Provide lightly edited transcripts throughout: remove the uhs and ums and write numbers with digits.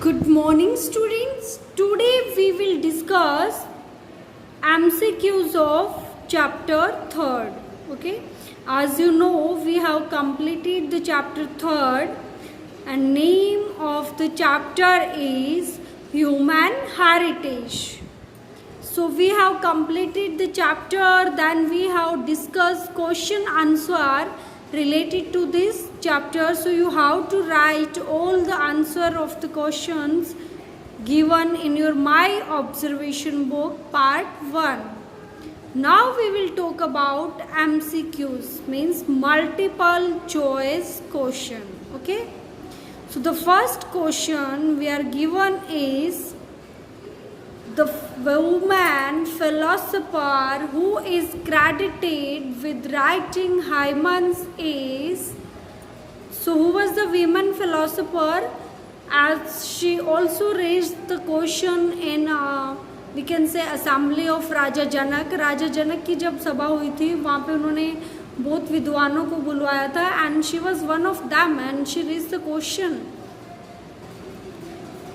Good morning students. Today we will discuss MCQs of chapter 3rd. Okay. As you know, we have completed the chapter 3rd and name of the chapter is Human Heritage. So we have completed the chapter, then we have discussed question answer related to this chapter. So you have to write all the answer of the questions given in your My Observation book part 1. Now we will talk about MCQs, means multiple choice question. Okay. So the first question we are given is the woman philosopher who is credited with writing hymns is. So who was the woman philosopher? As she also raised the question in we can say assembly of राजा जनक. राजा जनक की जब सभा हुई थी वहाँ पे उन्होंने बहुत विद्वानों को बुलवाया था and she was one of them and she raised the question.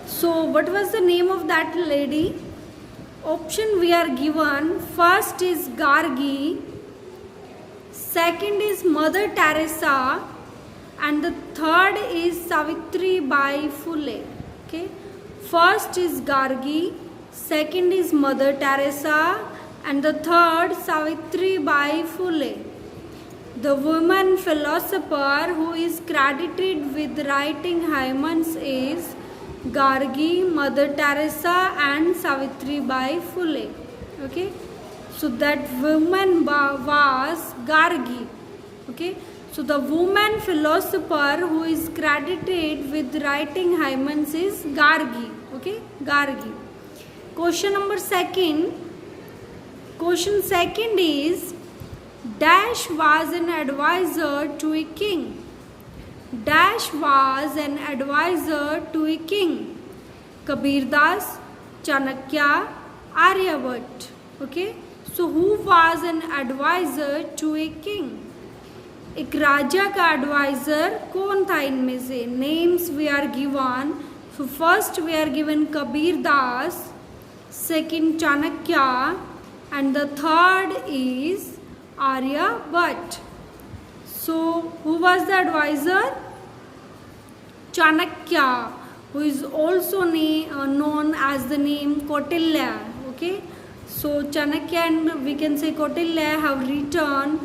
So what was the name of that lady? Option we are given, first is Gargi, second is Mother Teresa, and the third is Savitri Bai Phule. Okay, first is Gargi, second is Mother Teresa, and the third Savitri Bai Phule. The woman philosopher who is credited with writing hymns is Gargi, Mother Teresa and Savitri Bai Phule. Okay, so that woman was Gargi. Okay, so the woman philosopher who is credited with writing hymns is Gargi. Okay, Gargi. Question number second. Question second is Dash was an advisor to a king. Dash was an advisor to a king. Kabir Das, Chanakya, Aryabhat. Okay, so who was an advisor to a king? एक राजा का adviser कौन था इनमें से? Names we are given. So first we are given Kabir Das, second Chanakya and the third is Aryabhata. So, who was the advisor? Chanakya, who is also known as the name Kautilya. Okay, so Chanakya and we can say Kautilya have written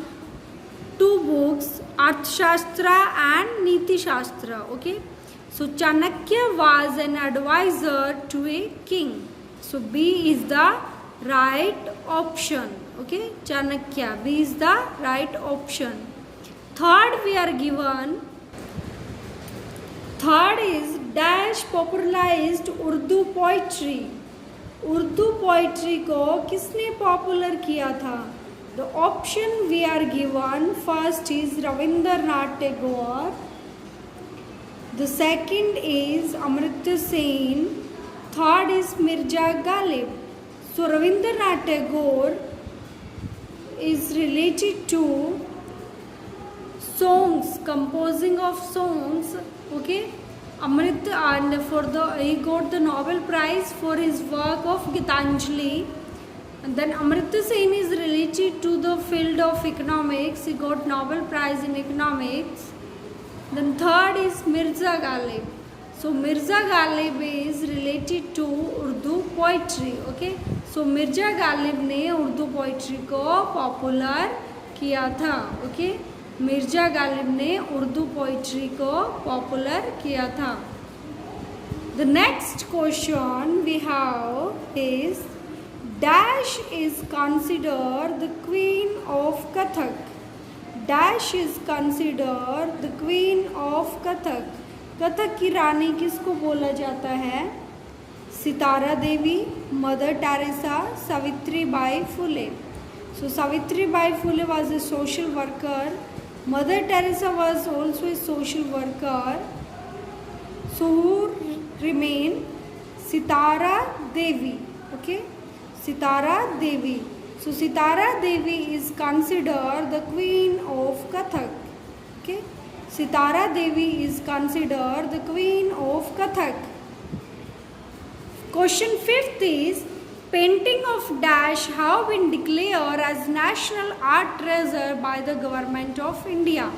two books, Arthashastra and Niti Shastra. Okay, so Chanakya was an advisor to a king. So B is the right option. Okay, Chanakya, B is the right option. Third we are given, third is Dash popularized Urdu poetry. Urdu poetry को किसने popular किया था? The option we are given, first is Rabindranath Tagore, the second is Amartya Sen, third is Mirza Ghalib. So Rabindranath Tagore is related to songs, composing of songs. Okay, Amrit, and for the he got the Nobel Prize for his work of Gitanjali. And then Amartya Sen is related to the field of economics. He got Nobel Prize in economics. Then third is Mirza Ghalib. So Mirza Ghalib is related to Urdu poetry. Okay, so Mirza Ghalib ने Urdu poetry को popular किया था. Okay, Mirza Ghalib ने Urdu poetry को popular किया था. The next question we have is dash is considered the queen of Kathak. Dash is considered the queen of Kathak. Kathak की रानी किसको बोला जाता है? Sitara Devi, Mother Teresa, Savitri Bai Phule. So Savitri Bai Phule was a social worker. Mother Teresa was also a social worker. So who remain? Sitara Devi. Okay, Sitara Devi. So Sitara Devi is considered the queen of Kathak. Okay, Sitara Devi is considered the queen of Kathak. Question 5th is painting of dash have been declared as national art treasure by the government of India.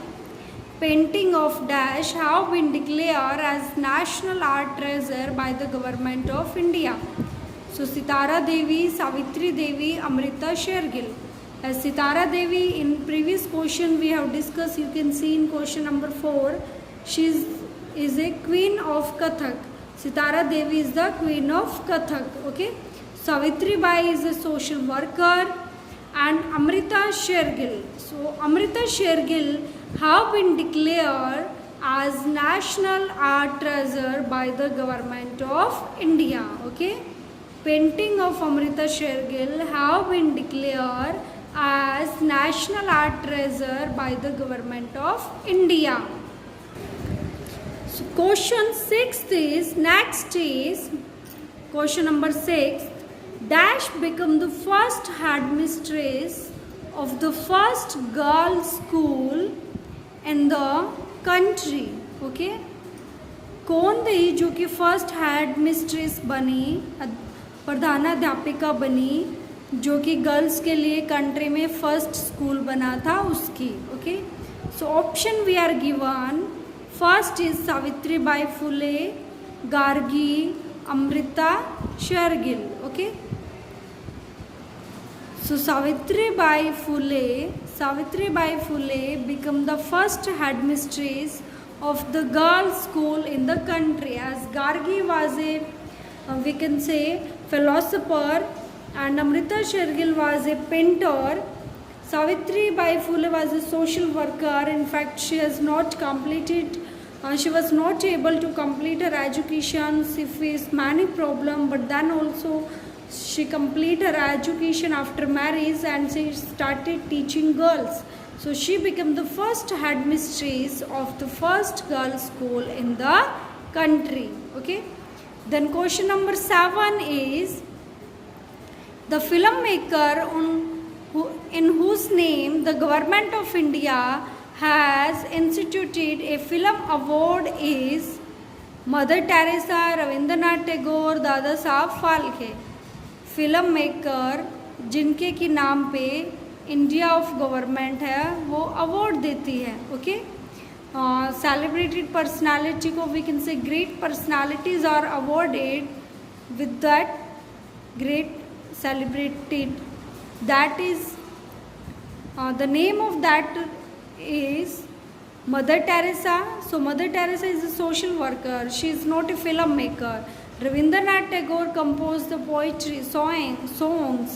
Painting of dash have been declared as national art treasure by the government of India. So Sitara Devi, Savitri Devi, Amrita Shergill. As Sitara Devi, in previous question we have discussed, you can see in question number 4, she is a queen of Kathak. Sitara Devi is the queen of Kathak. Okay. Savitri Bai is a social worker, and Amrita Shergill. So Amrita Shergill have been declared as national art treasure by the government of India. Okay. Painting of Amrita Shergill have been declared as national art treasure by the government of India. So question 6th is, next is question number 6. Dash become the first headmistress of the first girls school in the country. Okay. कौन थी जो कि first head mistress बनी, प्रधानाध्यापिका बनी, जो कि girls के लिए कंट्री में फर्स्ट स्कूल बना था उसकी. Okay. So option we are given. First is Savitri Bai Phule, Gargi, Amrita Shergil. Okay. So Savitri Bai Phule became the first headmistress of the girls' school in the country, as Gargi was a we can say philosopher, and Amrita Shergill was a painter. Savitri Bai Phule was a social worker. In fact, she was not able to complete her education. She faced many problems, but then also she completed her education after marriage and she started teaching girls. So she became the first headmistress of the first girls' school in the country. Okay. Then question number 7 is, the filmmaker in whose name the government of India has instituted a film award is Mother Teresa, Rabindranath Tagore, Dada Saheb Phalke. Film maker जिनके की नाम पे India of government है वो award देती है. Okay. Celebrated personality को we can say great personalities are awarded with that great celebrated, that is the name of that is Mother Teresa. So Mother Teresa is a social worker, she is not a film maker. Rabindranath Tagore composed the poetry songs.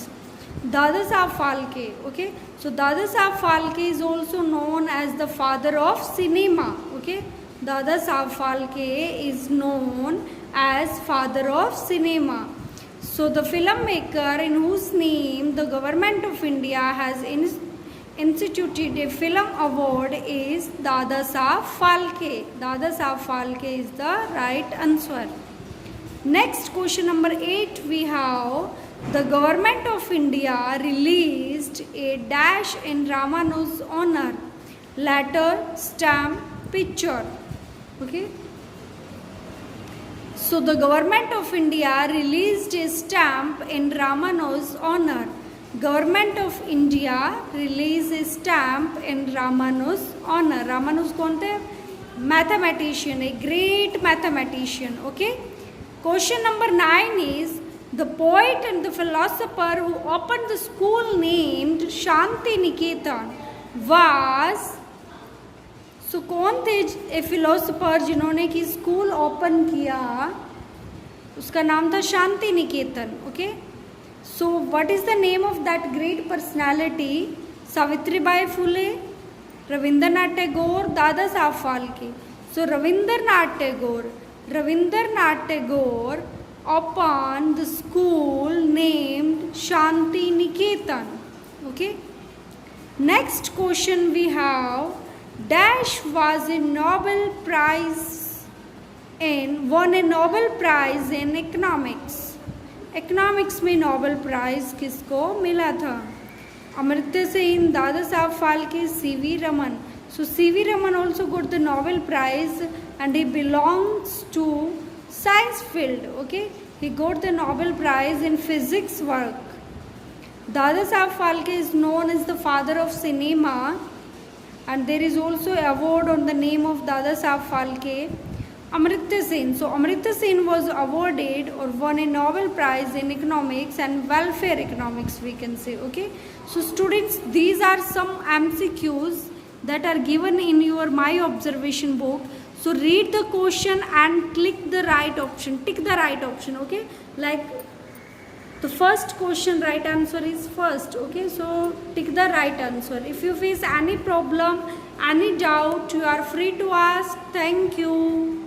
Dada Saheb Phalke. Okay. So Dada Saheb Phalke is also known as the father of cinema. Okay. Dada Saheb Phalke is known as father of cinema. So the filmmaker in whose name the government of India has instituted a film award is Dada Saheb Phalke. Dada Saheb Phalke is the right answer. Next question number 8 we have, the government of India released a dash in Ramanu's honor, letter, stamp, picture. Okay. So the government of India released a stamp in Ramanu's honor. Government of India released a stamp in Ramanu's honor. Ramanus कौन थे? Mathematician, a great mathematician. Okay. Question number 9 is, the poet and the philosopher who opened the school named Shanti Niketan was, so कौन थे ए philosopher जिन्होंने कि school open किया, उसका नाम था Shanti Niketan. Okay. So what is the name of that great personality? Savitri Bai Phule, Rabindranath Tagore, Dada Saheb Phalke. So Rabindranath Tagore opened the school named Shanti Niketan. Okay. Next question we have, Dash was a Nobel Prize won a Nobel Prize in economics. Economics में Nobel Prize किसको मिला था? अमर्त्य सेन, दादा Saheb Phalke, C.V. Raman. So C.V. Raman also got the Nobel Prize and he belongs to science field. Okay. He got the Nobel Prize in Physics work. Dada Saab Phalke is known as the father of cinema, and there is also an award on the name of Dada Saab Phalke. Amartya Sen. So Amartya Sen was awarded or won a Nobel Prize in economics and welfare economics, we can say. Okay. So students, these are some MCQs that are given in your My Observation book. So read the question and click the right option. Tick the right option. Okay. Like the first question, right answer is first. Okay. So tick the right answer. If you face any problem, any doubt, you are free to ask. Thank you.